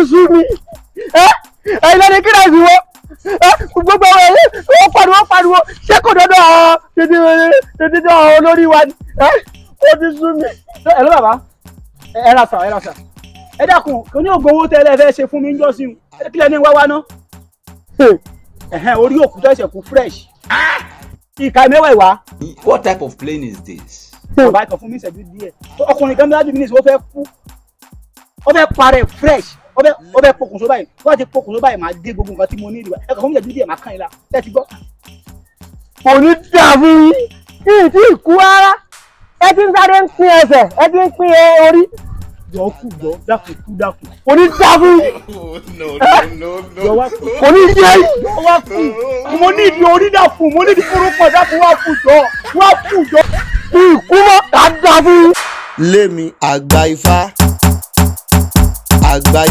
sú mi ẹ̀yin lẹ́ni kí náà sí wọ́n gbogbo ó pariwo ṣé kò dọ́dọ̀ tètè olórí wa ni ó ti sú mi. ẹ ló bàbá ẹ ra sà ẹ dákun kò ní ògbó owó tẹ́lẹ̀ fẹ́ ṣe fún mi ń jọ́ sí i kílẹ̀ ní wáwá ná orí òkú tó ẹsẹ̀ kú fresh ìka mẹ́wàá ìwà. What type of plane is this? bàbá ìkàn fún mi ìṣẹ́jú díẹ̀ ọkùnrin kan bí wájú mi ní ìṣòwò fẹ́ kú ó fẹ́ parẹ́ fresh ó fẹ́ pokùnso báyìí tó bá ti pokùnso báyìí máa gé gbogbo nǹkan tí mo ní ìdìbò ẹ̀kọ́ fún mi ìṣẹ́jú díẹ̀ máa kàn yín la ẹ ti gbọ́. kò ní dàbí yìí tí ì kú rárá ẹ ti ń sáré ń pín ẹsẹ̀ ẹ ti ń pín orí jọ kù jọ dákun kú dákun kò ní dàbí kò ní yẹ jọ wá kù mo ní ìdí orí dàkun mo ní ìdí kúrúpọ̀ dákun wá kù jọ ikú mọ́ ká dàbí. lémi àgbà ifá àgbà.